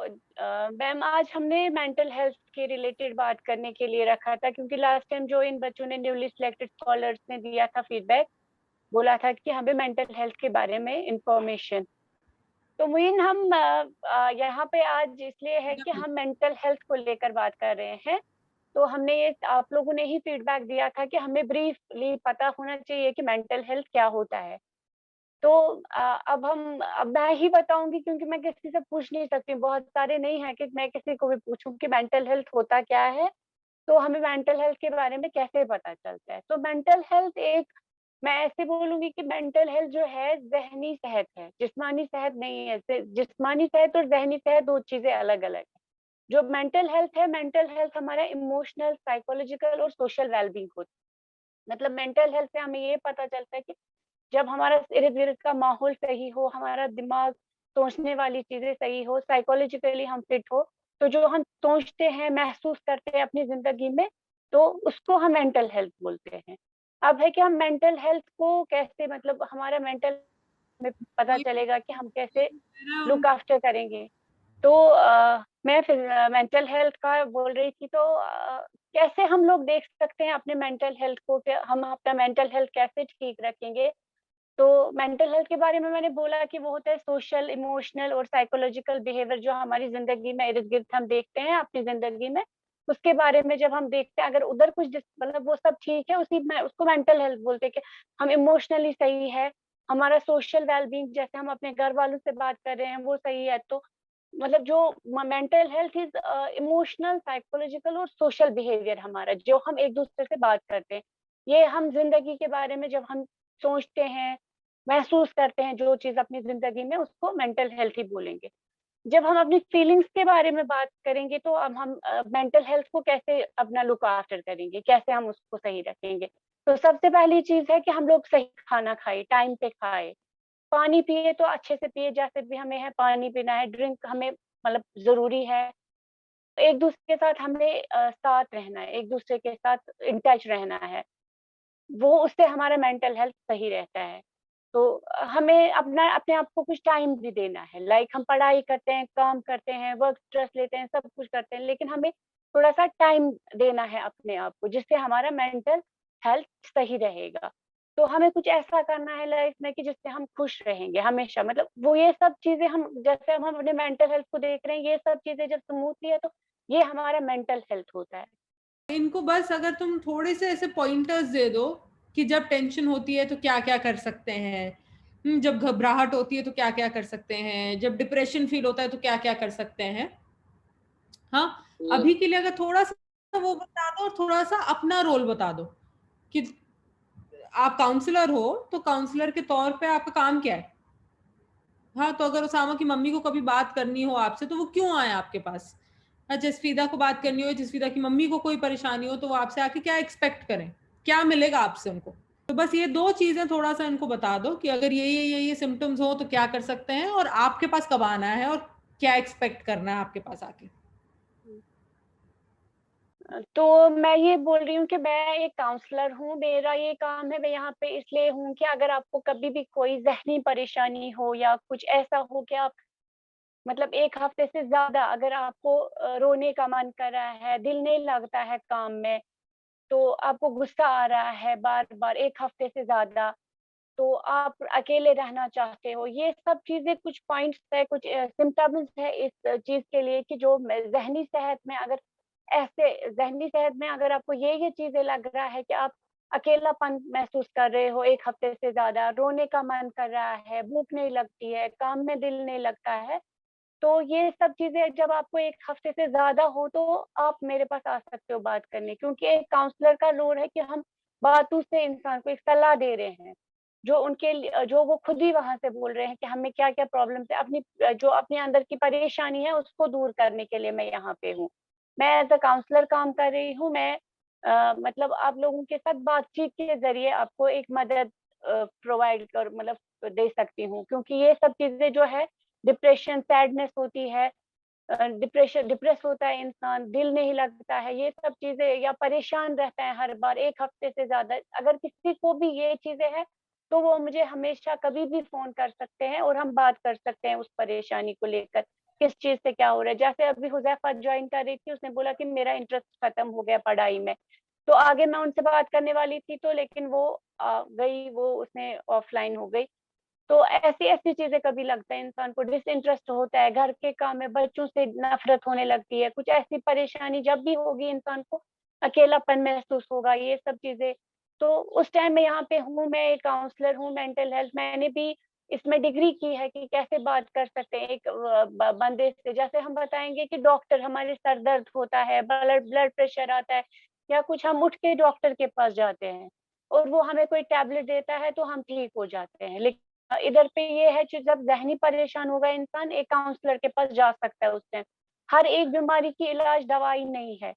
Ma'am आज हमने mental health के रिलेटेड बात करने के लिए रखा था, क्योंकि लास्ट टाइम जो इन बच्चों ने न्यूली सिलेक्टेड स्कॉलर्स ने दिया था फीडबैक, बोला था कि हमें मेंटल हेल्थ के बारे में इंफॉर्मेशन। तो मुइन हम यहाँ पे आज इसलिए है कि हम मेंटल हेल्थ को लेकर बात कर रहे हैं। तो हमने ये आप लोगों ने ही फीडबैक दिया था कि हमें ब्रीफली पता होना चाहिए कि मेंटल हेल्थ क्या होता है। तो अब मैं ही बताऊँगी, क्योंकि मैं किसी से पूछ नहीं सकती, बहुत सारे नहीं हैं कि मैं किसी को भी पूछूँ कि मेंटल हेल्थ होता क्या है, तो हमें मेंटल हेल्थ के बारे में कैसे पता चलता है। तो मेंटल हेल्थ एक, मैं ऐसे बोलूँगी कि मेंटल हेल्थ जो है ज़हनी सेहत है, जिस्मानी सेहत नहीं है। जिस्मानी सेहत और ज़हनी सेहत 2 चीज़ें अलग-अलग हैं। जो मेंटल हेल्थ है, मेंटल हेल्थ हमारा इमोशनल, साइकोलॉजिकल और सोशल वेल-बीइंग होता है। मतलब मेंटल हेल्थ से हमें ये पता चलता है कि जब हमारा इर्द-गिर्द का माहौल सही हो, हमारा दिमाग सोचने वाली चीज़ें सही हो, साइकोलॉजिकली हम फिट हो, तो जो हम सोचते हैं, महसूस करते हैं अपनी ज़िंदगी में, तो उसको हम मेंटल हेल्थ बोलते हैं। अब है कि हम मेंटल हेल्थ को कैसे, मतलब हमारा मेंटल में पता चलेगा कि हम कैसे लुक आफ्टर करेंगे। तो मैं फिर मेंटल हेल्थ का बोल रही थी, तो कैसे हम लोग देख सकते हैं अपने मेंटल हेल्थ को, कि हम अपना मेंटल हेल्थ कैसे ठीक रखेंगे। तो मेंटल हेल्थ के बारे में मैंने बोला कि वो होता है सोशल, इमोशनल और साइकोलॉजिकल बिहेवियर, जो हमारी ज़िंदगी में इर्द-गिर्द हम देखते हैं अपनी ज़िंदगी में, उसके बारे में जब हम देखते हैं, अगर उधर कुछ मतलब वो सब ठीक है, उसी में उसको मेंटल हेल्थ बोलते हैं कि हम इमोशनली सही है, हमारा सोशल वेल-बीइंग, जैसे हम अपने घर वालों से बात कर रहे हैं, वो सही है। तो मतलब जो mental health is emotional, psychological और सोशल बिहेवियर हमारा, जो हम एक-दूसरे से बात करते हैं। ये हम ज़िंदगी के बारे में जब हम सोचते हैं, महसूस करते हैं जो चीज़ अपनी ज़िंदगी में, उसको मेंटल हेल्थ ही बोलेंगे। जब हम अपनी फीलिंग्स के बारे में बात करेंगे, तो अब हम मेंटल हेल्थ को कैसे अपना लुक आफ्टर करेंगे, कैसे हम उसको सही रखेंगे। तो सबसे पहली चीज़ है कि हम लोग सही खाना खाएँ, टाइम पे खाएँ, पानी पिए तो अच्छे से पिए, जैसे भी हमें है पानी पीना है, ड्रिंक हमें मतलब ज़रूरी है। एक-दूसरे के साथ हमें साथ रहना है, एक-दूसरे के साथ इन टच रहना है। वो उससे हमारा मेंटल हेल्थ सही रहता है। तो हमें अपना अपने आप को कुछ टाइम भी देना है। लाइक हम पढ़ाई करते हैं, काम करते हैं, वर्क स्ट्रेस लेते हैं, सब कुछ करते हैं, लेकिन हमें थोड़ा-सा टाइम देना है अपने आप को, जिससे हमारा मेंटल हेल्थ सही रहेगा। तो हमें कुछ ऐसा करना है लाइफ में कि जिससे हम खुश रहेंगे हमेशा। मतलब वो ये सब चीज़ें हम, जैसे हम अपने मेंटल हेल्थ को देख रहे हैं, ये सब चीज़ें जब स्मूथली है, तो ये हमारा मेंटल हेल्थ होता है। इनको बस अगर तुम थोड़े से ऐसे पॉइंटर्स दे दो कि जब टेंशन होती है तो क्या-क्या कर सकते हैं, जब घबराहट होती है तो क्या-क्या कर सकते हैं, जब डिप्रेशन फील होता है तो क्या-क्या कर सकते हैं। हाँ, हुँ। अभी के लिए अगर थोड़ा-सा वो बता दो और थोड़ा-सा अपना रोल बता दो कि आप काउंसलर हो, तो काउंसलर के तौर पे आपका काम क्या है? हाँ, तो अगर उसामा की मम्मी को कभी बात करनी हो आपसे, तो वो क्यों आएँ आपके पास? जसफ़ीदा को बात करनी हो, जसफ़ीदा की मम्मी को कोई परेशानी हो, तो वो आपसे आके क्या एक्सपेक्ट करें? क्या मिलेगा आपसे उनको? तो बस ये 2 चीज़ें थोड़ा-सा इनको बता दो कि अगर ये सिम्पटम्स हो, तो क्या कर सकते हैं और आपके पास कब आना है और क्या एक्सपेक्ट करना है आपके पास आके? तो मैं ये बोल रही हूँ कि मैं एक काउंसलर हूँ, मेरा ये काम है, मैं यहाँ पे इसलिए हूँ कि अगर आपको कभी भी कोई ज़हनी परेशानी हो या कुछ ऐसा हो कि आप, मतलब 1 हफ़्ते से ज़्यादा अगर आपको रोने का मन कर रहा है, दिल नहीं लगता है काम में, तो आपको गुस्सा आ रहा है बार-बार 1 हफ़्ते से ज़्यादा, तो आप अकेले रहना चाहते हो, ये सब चीज़ें कुछ पॉइंट्स है, कुछ सिम्पटम्स है इस चीज़ के लिए कि जो ज़हनी सेहत में अगर ऐसे ज़हनी सेहत में अगर आपको ये चीज़ें लग रहा है कि आप अकेलापन महसूस कर रहे हो 1 हफ्ते से ज़्यादा, रोने का मन कर रहा है, भूख नहीं लगती है, काम में दिल नहीं लगता है, तो ये सब चीज़ें जब आपको 1 हफ्ते से ज़्यादा हो, तो आप मेरे पास आ सकते हो बात करने, क्योंकि एक काउंसलर का रोल है कि हम बातों से इंसान को एक सलाह दे रहे हैं। जो उनके जो वो खुद ही वहाँ से बोल रहे हैं कि हमें क्या-क्या प्रॉब्लम्स है, अपनी जो अपने अंदर की परेशानी है उसको दूर करने के लिए मैं यहाँ पे हूँ। मैं एज़ अ काउंसलर काम कर रही हूँ, मैं मतलब आप लोगों के साथ बातचीत के ज़रिए आपको एक मदद प्रोवाइड कर मतलब दे सकती हूँ, क्योंकि ये सब चीज़ें जो है, डिप्रेशन, सैडनेस होती है, डिप्रेस होता है इंसान, दिल नहीं लगता है, ये सब चीज़ें, या परेशान रहता है हर बार 1 हफ्ते से ज़्यादा, अगर किसी को भी ये चीज़ें हैं, तो वो मुझे हमेशा कभी भी फ़ोन कर सकते हैं और हम बात कर सकते हैं उस परेशानी को लेकर। किस चीज से क्या हो रहा है। जैसे अभी हुजैफा ज्वाइन कर रही थी, उसने बोला कि मेरा इंटरेस्ट खत्म हो गया पढ़ाई में, तो आगे मैं उनसे बात करने वाली थी, तो लेकिन वो गई, वो उसने ऑफलाइन हो गई। तो ऐसी ऐसी चीजें कभी लगता है इंसान को, डिसइंटरेस्ट होता है, घर के काम में बच्चों से नफरत होने लगती है, कुछ ऐसी परेशानी जब भी होगी इंसान को, अकेलापन महसूस होगा, ये सब चीजें। तो उस टाइम में यहाँ पे हूँ, मैं एक काउंसलर हूँ मेंटल हेल्थ, मैंने भी इसमें डिग्री की है कि कैसे बात कर सकते हैं एक बंदे से। जैसे हम बताएंगे कि डॉक्टर, हमारे सर दर्द होता है, ब्लड ब्लड प्रेशर आता है या कुछ, हम उठ के डॉक्टर के पास जाते हैं और वो हमें कोई टैबलेट देता है तो हम ठीक हो जाते हैं। लेकिन इधर पे ये है कि जब ज़हनी परेशान होगा इंसान, एक काउंसलर के पास जा सकता है उस टाइम। हर एक बीमारी की इलाज दवाई नहीं है,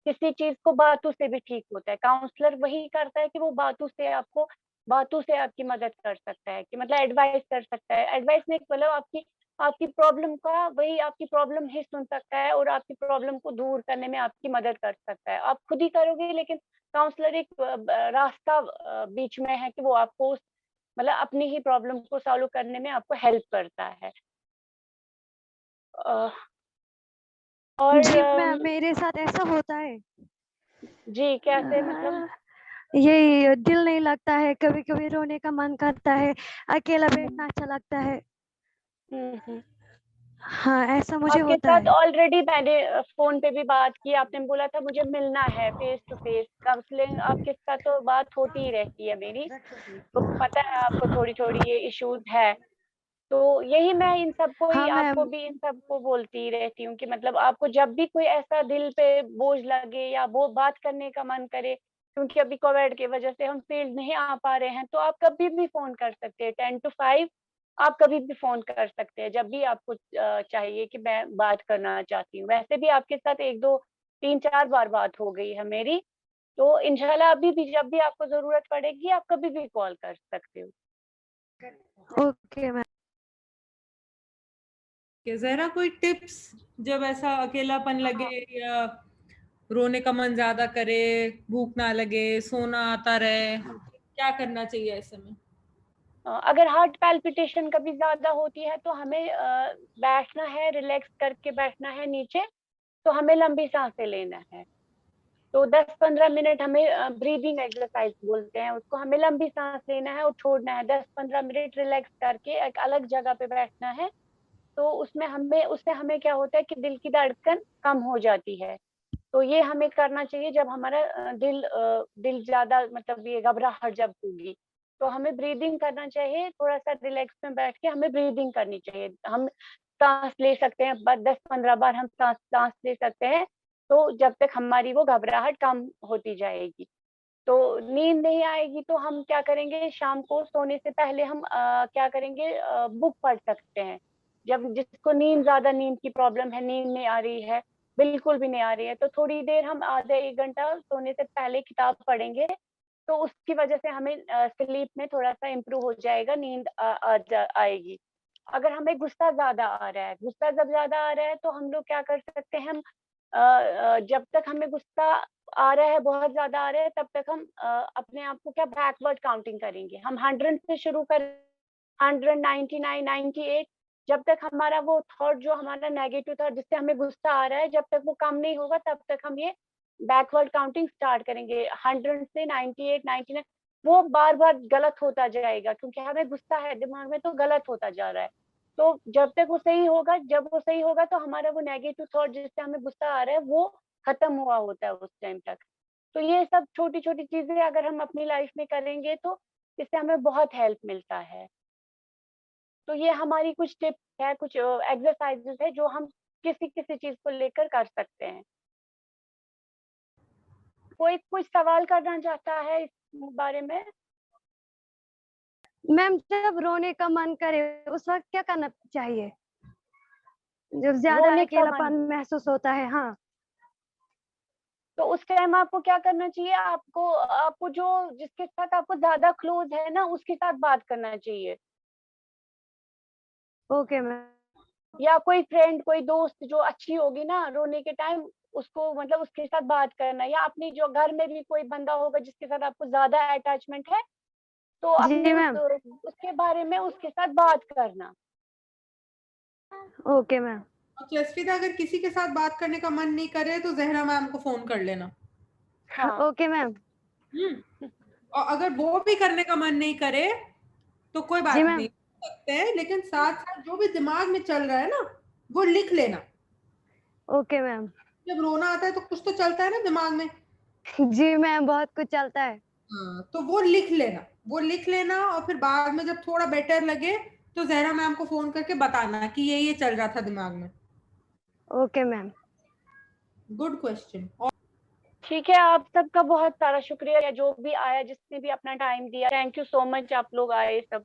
किसी चीज़ को बातों से भी ठीक होता है। काउंसलर वही करता है कि वो बातों से आपकी मदद कर सकता है, कि मतलब एडवाइस कर सकता है। एडवाइस नहीं, मतलब आपकी आपकी प्रॉब्लम का, वही आपकी प्रॉब्लम ही सुन सकता है और आपकी प्रॉब्लम को दूर करने में आपकी मदद कर सकता है। आप खुद ही करोगे, लेकिन काउंसलर एक रास्ता बीच में है कि वो आपको मतलब अपनी ही प्रॉब्लम को सॉल्व करने में आपको हेल्प करता है। अ, और जी मैम, मेरे साथ ऐसा होता है। जी, कैसे मतलब? ये दिल नहीं लगता है, कभी कभी रोने का मन करता है, अकेला बैठना अच्छा लगता है। हुँ। हाँ, ऐसा मुझे आपके होता साथ है। ऑलरेडी मैंने फ़ोन पे भी बात की, आपने बोला था मुझे मिलना है फेस टू फेस, काउंसलिंग आपके साथ तो बात होती ही रहती है मेरी, तो पता है आपको थोड़ी-थोड़ी ये इश्यूज़ है। तो यही मैं इन सबको ही, हाँ आपको मैम। भी इन सबको बोलती ही रहती हूँ कि मतलब आपको जब भी कोई ऐसा दिल पे बोझ लगे या वो बात करने का मन करे, क्योंकि अभी कोविड की वजह से हम फील्ड नहीं आ पा रहे हैं, तो आप कभी भी फ़ोन कर सकते हैं, 10 टू 5 आप कभी भी फ़ोन कर सकते हैं, जब भी आपको चाहिए कि मैं बात करना चाहती हूँ। वैसे भी आपके साथ 1, 2, 3, 4 बार बात हो गई है मेरी, तो इंशाल्लाह अभी भी जब भी आपको ज़रूरत पड़ेगी, आप कभी भी कॉल कर सकते हो। Okay ma'am. ज़हरा कोई टिप्स, जब ऐसा अकेलापन लगे या रोने का मन ज्यादा करे, भूख ना लगे, सोना आता रहे, क्या करना चाहिए ऐसे में? अगर हार्ट पैल्पिटेशन कभी ज़्यादा होती है तो हमें बैठना है, रिलैक्स करके बैठना है नीचे, तो हमें लंबी साँसें लेना है। तो 10-15 मिनट हमें ब्रीथिंग एक्सरसाइज बोलते हैं उसको, हमें लंबी साँस लेना है और छोड़ना है, 10-15 मिनट रिलैक्स करके एक अलग जगह पे बैठना है। तो उससे हमें क्या होता है कि दिल की धड़कन कम हो जाती है। तो ये हमें करना चाहिए जब हमारा दिल ज़्यादा, मतलब ये घबराहट जब होगी, तो हमें ब्रीदिंग करना चाहिए, थोड़ा-सा रिलैक्स में बैठ के हमें ब्रीदिंग करनी चाहिए। हम साँस ले सकते हैं, ब 10-15 बार हम साँस साँस ले सकते हैं, तो जब तक हमारी वो घबराहट कम होती जाएगी। तो नींद नहीं आएगी तो हम क्या करेंगे, शाम को सोने से पहले हम क्या करेंगे, बुक पढ़ सकते हैं। जब जिसको नींद की प्रॉब्लम है, नींद नहीं आ रही है, बिल्कुल भी नहीं आ रही है, तो थोड़ी देर हम आधा 1 घंटा सोने से पहले किताब पढ़ेंगे, तो उसकी वजह से हमें स्लीप में थोड़ा-सा इम्प्रूव हो जाएगा, नींद आएगी। अगर हमें गुस्सा ज़्यादा आ रहा है, गुस्सा जब ज़्यादा आ रहा है तो हम लोग क्या कर सकते हैं, हम जब तक हमें गुस्सा आ रहा है, बहुत ज़्यादा आ रहा है, तब तक हम अपने आप को क्या बैकवर्ड काउंटिंग करेंगे। हम 100 से शुरू कर, 100, 99, 98, जब तक हमारा वो थॉट, जो हमारा नेगेटिव था जिससे हमें गुस्सा आ रहा है, जब तक वो कम नहीं होगा तब तक हम ये बैकवर्ड काउंटिंग स्टार्ट करेंगे। 100 से 98, 99, वो बार-बार गलत होता जाएगा क्योंकि हमें गुस्सा है दिमाग में, तो गलत होता जा रहा है। तो जब तक वो सही होगा, जब वो सही होगा तो हमारा वो नेगेटिव थॉट जिससे हमें गुस्सा आ रहा है, वो खत्म हुआ होता है उस टाइम तक। तो ये सब छोटी-छोटी चीज़ें अगर हम अपनी लाइफ में करेंगे तो इससे हमें बहुत हेल्प मिलता है। तो ये हमारी कुछ टिप्स है, कुछ एक्सरसाइज़ेज़ है जो हम किसी-किसी चीज़ को लेकर कर सकते हैं। कोई कुछ सवाल करना चाहता है इस बारे में? मैम, जब रोने का मन करे उस वक़्त क्या करना चाहिए? जब ज़्यादा रोने का मन, अकेलापन महसूस होता है। हाँ। तो उस टाइम आपको क्या करना चाहिए? आपको आपको जो जिसके साथ आपको ज़्यादा क्लोज़ है ना, उसके साथ बात करना चाहिए। Okay ma'am. या कोई फ्रेंड, कोई दोस्त जो अच्छी होगी ना रोने के टाइम, उसको मतलब उसके साथ बात करना, या अपनी जो घर में भी कोई बंदा होगा जिसके साथ आपको ज़्यादा अटैचमेंट है, तो जी अपने मैम। उसके बारे में उसके साथ बात करना। Okay ma'am. जसप्रीत, अगर किसी के साथ बात करने का मन नहीं करे तो जहरा मैम को फोन कर लेना। हाँ ओके मैम। और अगर वो भी करने का मन नहीं करे तो कोई जी बात मैम। नहीं, कर सकते हैं, लेकिन साथ साथ जो भी दिमाग में चल रहा है ना वो लिख लेना। Okay ma'am. जब रोना आता है तो कुछ तो चलता है ना दिमाग में। जी मैम, बहुत कुछ चलता है। हाँ, तो वो लिख लेना, वो लिख लेना, और फिर बाद में जब थोड़ा बेटर लगे तो जहरा मैम को फोन करके बताना कि ये चल रहा था दिमाग में। Okay ma'am. Good question. ठीक है, आप सबका बहुत सारा शुक्रिया, जो भी आया, जिसने भी अपना टाइम दिया, थैंक यू सो मच, आप लोग आए सब।